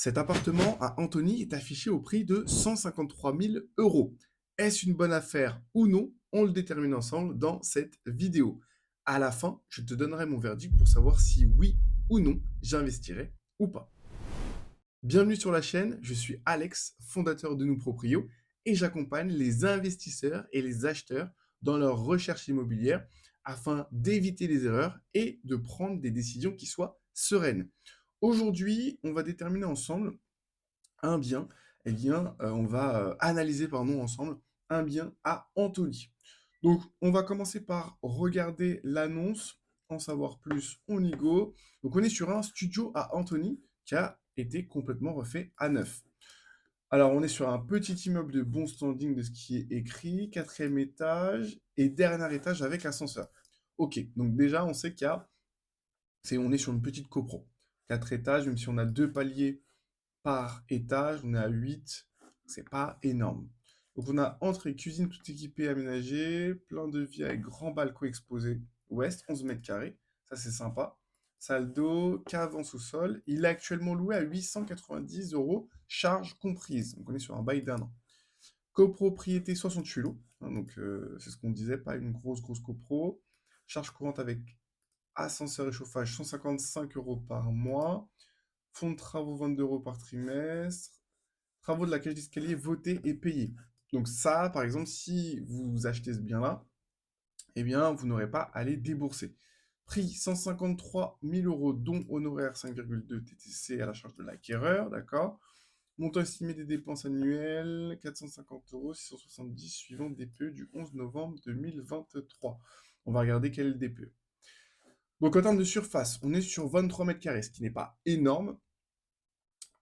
Cet appartement à Antony est affiché au prix de 153 000 euros. Est-ce une bonne affaire ou non? On le détermine ensemble dans cette vidéo. À la fin, je te donnerai mon verdict pour savoir si oui ou non j'investirai ou pas. Bienvenue sur la chaîne, je suis Alex, fondateur de Nous Proprio, et j'accompagne les investisseurs et les acheteurs dans leur recherche immobilière afin d'éviter les erreurs et de prendre des décisions qui soient sereines. Aujourd'hui, on va déterminer ensemble un bien, eh bien, on va analyser pardon, ensemble un bien à Antony. Donc, on va commencer par regarder l'annonce, en savoir plus, on y go. Donc, on est sur un studio à Antony qui a été complètement refait à neuf. Alors, on est sur un petit immeuble de bon standing de ce qui est écrit, quatrième étage et dernier étage avec ascenseur. Ok, donc déjà, on sait qu'il y a, on est sur une petite copro. 4 étages, même si on a 2 paliers par étage, on est à 8, c'est pas énorme. Donc on a entrée, cuisine tout équipée, aménagée, plein de vie avec grand balcon exposé ouest, 11 mètres carrés, ça c'est sympa. Salle d'eau, cave en sous-sol. Il est actuellement loué à 890 euros, charges comprises. Donc on est sur un bail d'1 an. Copropriété 68 lots, hein, donc c'est ce qu'on disait, pas une grosse copro. Charge courante avec ascenseur et chauffage, 155 euros par mois. Fonds de travaux, 22 euros par trimestre. Travaux de la cage d'escalier votés et payés. Donc ça, par exemple, si vous achetez ce bien-là, eh bien, vous n'aurez pas à les débourser. Prix 153 000 euros, dont honoraire 5,2 TTC à la charge de l'acquéreur, d'accord. Montant estimé des dépenses annuelles 450 euros, 670 suivant DPE du 11 novembre 2023. On va regarder quel est le DPE. Donc en termes de surface, on est sur 23 mètres carrés, ce qui n'est pas énorme.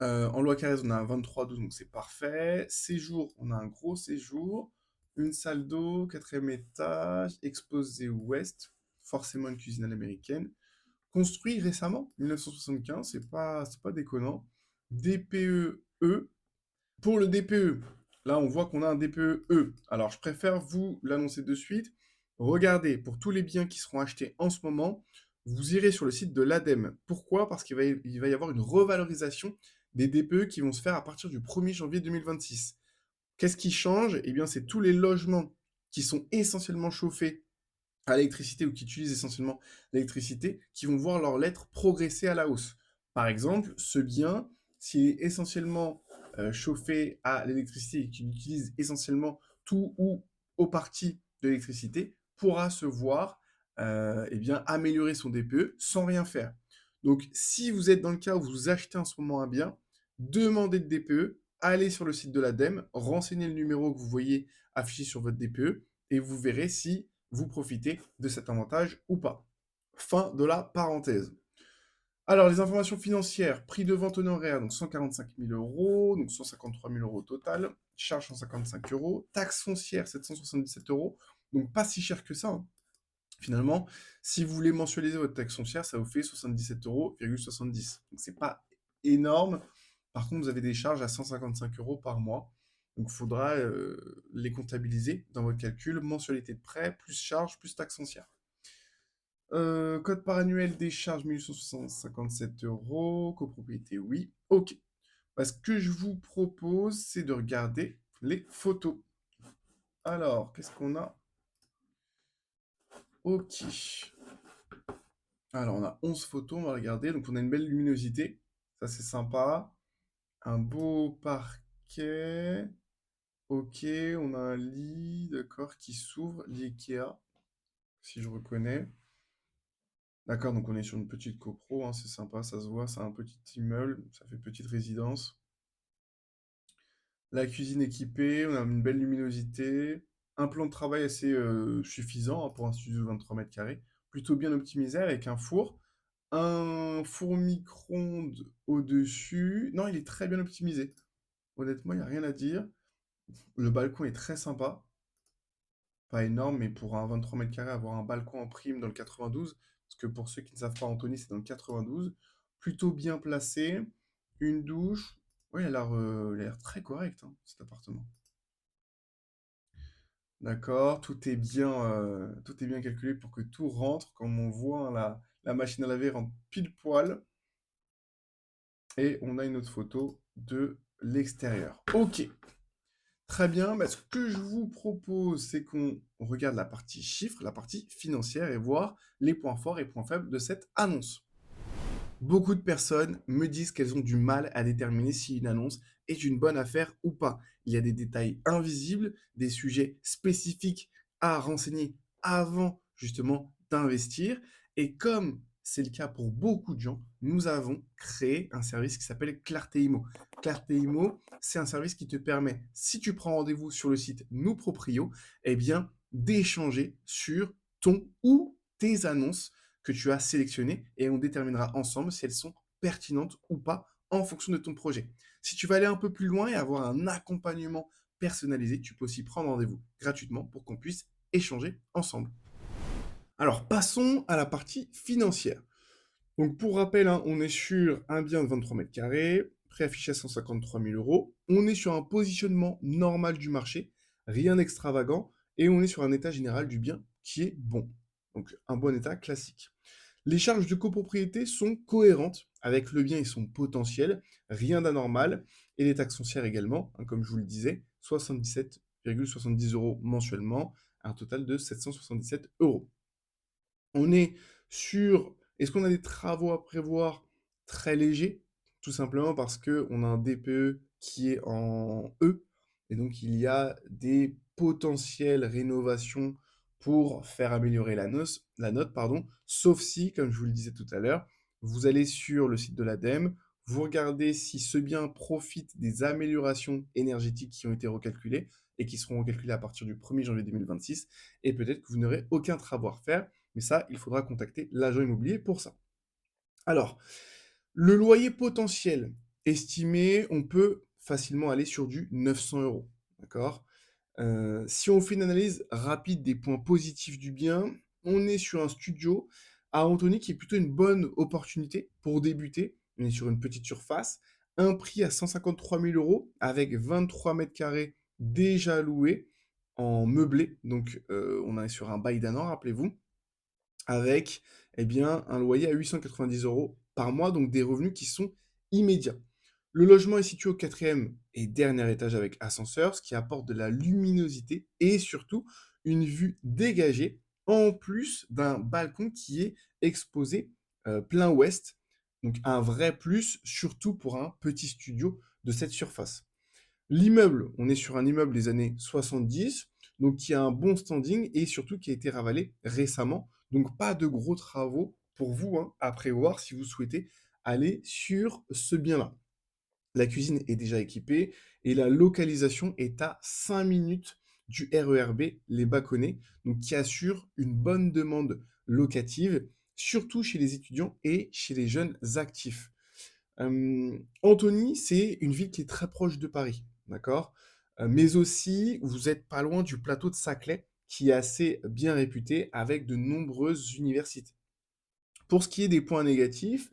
En loi Carrez, on a un 23-12, donc c'est parfait. Séjour, on a un gros séjour. Une salle d'eau, quatrième étage, exposé ouest, forcément une cuisine à l'américaine. Construit récemment, 1975, c'est pas déconnant. DPE E. Pour le DPE, là on voit qu'on a un DPE E. Alors je préfère vous l'annoncer de suite. Regardez, pour tous les biens qui seront achetés en ce moment, vous irez sur le site de l'ADEME. Pourquoi? Parce qu'il va y avoir une revalorisation des DPE qui vont se faire à partir du 1er janvier 2026. Qu'est-ce qui change? Eh bien, c'est tous les logements qui sont essentiellement chauffés à l'électricité ou qui utilisent essentiellement l'électricité qui vont voir leur lettre progresser à la hausse. Par exemple, ce bien, s'il est essentiellement chauffé à l'électricité et qu'il utilise essentiellement tout ou au parti de l'électricité, pourra se voir eh bien, améliorer son DPE sans rien faire. Donc, si vous êtes dans le cas où vous achetez en ce moment un bien, demandez le DPE, allez sur le site de l'ADEME, renseignez le numéro que vous voyez affiché sur votre DPE et vous verrez si vous profitez de cet avantage ou pas. Fin de la parenthèse. Alors, les informations financières, prix de vente honoraire, donc 145 000 euros, donc 153 000 euros au total, charge 155 euros, taxe foncière 777 euros, donc pas si cher que ça, hein. Finalement, si vous voulez mensualiser votre taxe foncière, ça vous fait 77,70 euros. Donc c'est pas énorme. Par contre, vous avez des charges à 155 euros par mois. Donc il faudra les comptabiliser dans votre calcul, mensualité de prêt, plus charges, plus taxe foncière. Code par annuel des charges 1857 euros. Copropriété, oui. Ok. Ce que je vous propose, c'est de regarder les photos. Alors, qu'est-ce qu'on a? Ok. Alors, on a 11 photos, on va regarder. Donc, on a une belle luminosité. Ça, c'est sympa. Un beau parquet. Ok, on a un lit, d'accord, qui s'ouvre. Lit Ikea, si je reconnais. D'accord, donc on est sur une petite copro, hein, c'est sympa, ça se voit, c'est un petit immeuble, ça fait petite résidence. La cuisine équipée, on a une belle luminosité. Un plan de travail assez suffisant, hein, pour un studio de 23 mètres carrés. Plutôt bien optimisé avec un four. Un four micro-ondes au-dessus. Non, il est très bien optimisé. Honnêtement, il n'y a rien à dire. Le balcon est très sympa. Pas énorme, mais pour un 23 mètres carrés, avoir un balcon en prime dans le 92, parce que pour ceux qui ne savent pas, Anthony, c'est dans le 92. Plutôt bien placé. Une douche. Oui, il a l'air très correct, hein, cet appartement. D'accord, tout est bien calculé pour que tout rentre. Comme on voit, hein, la machine à laver rentre pile poil. et on a une autre photo de l'extérieur. Ok, très bien. Bah, ce que je vous propose, c'est qu'on regarde la partie chiffres, la partie financière et voir les points forts et points faibles de cette annonce. Beaucoup de personnes me disent qu'elles ont du mal à déterminer si une annonce est une bonne affaire ou pas. Il y a des détails invisibles, des sujets spécifiques à renseigner avant justement d'investir. Et comme c'est le cas pour beaucoup de gens, nous avons créé un service qui s'appelle Clarté Imo. Clarté Imo, c'est un service qui te permet, si tu prends rendez-vous sur le site Nous Proprio, eh bien, d'échanger sur ton ou tes annonces que tu as sélectionnées et on déterminera ensemble si elles sont pertinentes ou pas en fonction de ton projet. Si tu veux aller un peu plus loin et avoir un accompagnement personnalisé, tu peux aussi prendre rendez-vous gratuitement pour qu'on puisse échanger ensemble. Alors, passons à la partie financière. Donc, pour rappel, hein, on est sur un bien de 23 mètres carrés, préaffiché à 153 000 euros. On est sur un positionnement normal du marché, rien d'extravagant, et on est sur un état général du bien qui est bon. Donc, un bon état classique. Les charges de copropriété sont cohérentes avec le bien et son potentiel, rien d'anormal, et les taxes foncières également, hein, comme je vous le disais, 77,70 euros mensuellement, un total de 777 euros. On est sur, est-ce qu'on a des travaux à prévoir très légers? Tout simplement parce qu'on a un DPE qui est en E, et donc il y a des potentielles rénovations pour faire améliorer la note, pardon, sauf si, comme je vous le disais tout à l'heure, vous allez sur le site de l'ADEME, vous regardez si ce bien profite des améliorations énergétiques qui ont été recalculées et qui seront recalculées à partir du 1er janvier 2026, et peut-être que vous n'aurez aucun travaux à refaire, mais ça, il faudra contacter l'agent immobilier pour ça. Alors, le loyer potentiel estimé, on peut facilement aller sur du 900 euros. D'accord? Si on fait une analyse rapide des points positifs du bien, on est sur un studio à Antony qui est plutôt une bonne opportunité pour débuter. On est sur une petite surface, un prix à 153 000 euros avec 23 mètres carrés déjà loués en meublé. Donc, on est sur un bail d'un an, rappelez-vous avec eh bien, un loyer à 890 euros par mois, donc des revenus qui sont immédiats. Le logement est situé au quatrième et dernier étage avec ascenseur, ce qui apporte de la luminosité et surtout une vue dégagée, en plus d'un balcon qui est exposé plein ouest. Donc un vrai plus, surtout pour un petit studio de cette surface. L'immeuble, on est sur un immeuble des années 70, donc qui a un bon standing et surtout qui a été ravalé récemment. Donc pas de gros travaux pour vous hein, à prévoir si vous souhaitez aller sur ce bien-là. La cuisine est déjà équipée et la localisation est à 5 minutes du RERB Les Bâconnets, donc qui assure une bonne demande locative, surtout chez les étudiants et chez les jeunes actifs. Antony, c'est une ville qui est très proche de Paris, d'accord? Mais aussi, vous êtes pas loin du plateau de Saclay, qui est assez bien réputé avec de nombreuses universités. Pour ce qui est des points négatifs,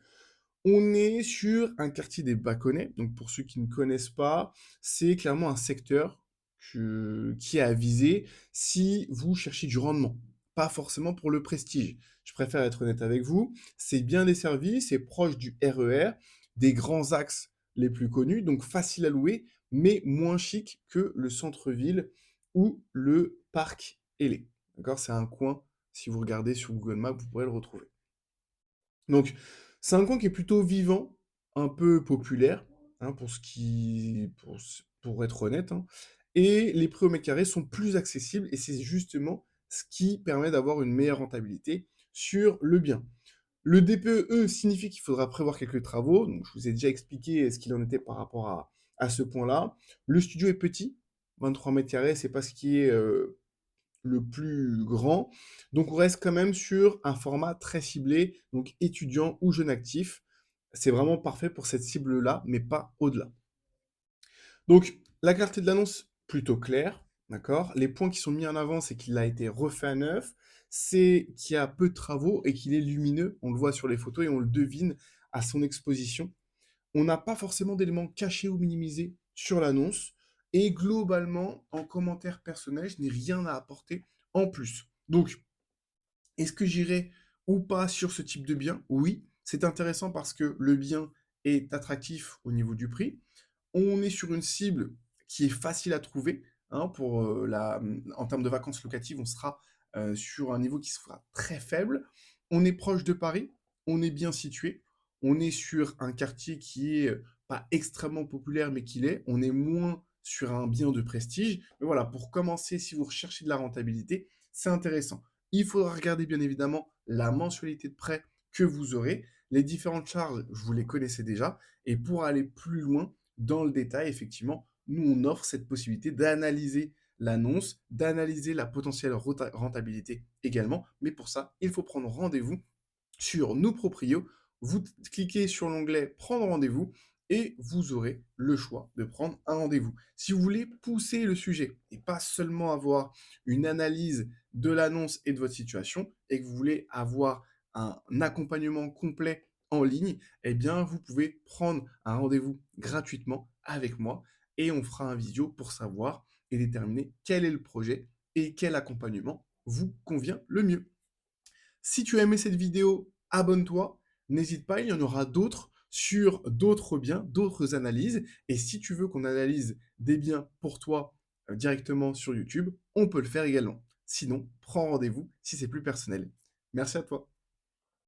on est sur un quartier des Bâconnets. Donc, pour ceux qui ne connaissent pas, c'est clairement un secteur qui est à viser si vous cherchez du rendement, pas forcément pour le prestige. Je préfère être honnête avec vous. C'est bien desservi, c'est proche du RER, des grands axes les plus connus, donc facile à louer, mais moins chic que le centre-ville ou le parc Hélé. D'accord? C'est un coin, si vous regardez sur Google Maps, vous pourrez le retrouver. Donc, c'est un coin qui est plutôt vivant, un peu populaire, hein, pour être honnête, hein, et les prix au mètre carré sont plus accessibles, et c'est justement ce qui permet d'avoir une meilleure rentabilité sur le bien. Le DPE signifie qu'il faudra prévoir quelques travaux, donc je vous ai déjà expliqué ce qu'il en était par rapport à ce point-là. Le studio est petit, 23 mètres carrés, c'est pas ce qui est le plus grand. Donc on reste quand même sur un format très ciblé, donc étudiant ou jeune actif. C'est vraiment parfait pour cette cible-là, mais pas au-delà. Donc la clarté de l'annonce, plutôt claire, d'accord? Les points qui sont mis en avant, c'est qu'il a été refait à neuf, c'est qu'il y a peu de travaux et qu'il est lumineux. On le voit sur les photos et on le devine à son exposition. On n'a pas forcément d'éléments cachés ou minimisés sur l'annonce. Et globalement, en commentaire personnel, je n'ai rien à apporter en plus. Donc, est-ce que j'irai ou pas sur ce type de bien? Oui, c'est intéressant parce que le bien est attractif au niveau du prix. On est sur une cible qui est facile à trouver, hein, en termes de vacances locatives, on sera, sur un niveau qui sera très faible. On est proche de Paris, on est bien situé, on est sur un quartier qui est, pas extrêmement populaire, mais qui l'est. On est moins sur un bien de prestige. Mais voilà, pour commencer, si vous recherchez de la rentabilité, c'est intéressant. Il faudra regarder bien évidemment la mensualité de prêt que vous aurez. Les différentes charges, vous les connaissez déjà. Et pour aller plus loin, dans le détail, effectivement, nous, on offre cette possibilité d'analyser l'annonce, d'analyser la potentielle rentabilité également. Mais pour ça, il faut prendre rendez-vous sur nos proprios. Vous cliquez sur l'onglet prendre rendez-vous et vous aurez le choix de prendre un rendez-vous. Si vous voulez pousser le sujet et pas seulement avoir une analyse de l'annonce et de votre situation et que vous voulez avoir un accompagnement complet en ligne, eh bien, vous pouvez prendre un rendez-vous gratuitement avec moi et on fera un visio pour savoir et déterminer quel est le projet et quel accompagnement vous convient le mieux. Si tu as aimé cette vidéo, abonne-toi. N'hésite pas, il y en aura d'autres sur d'autres biens, d'autres analyses. Et si tu veux qu'on analyse des biens pour toi directement sur YouTube, on peut le faire également. Sinon, prends rendez-vous si c'est plus personnel. Merci à toi.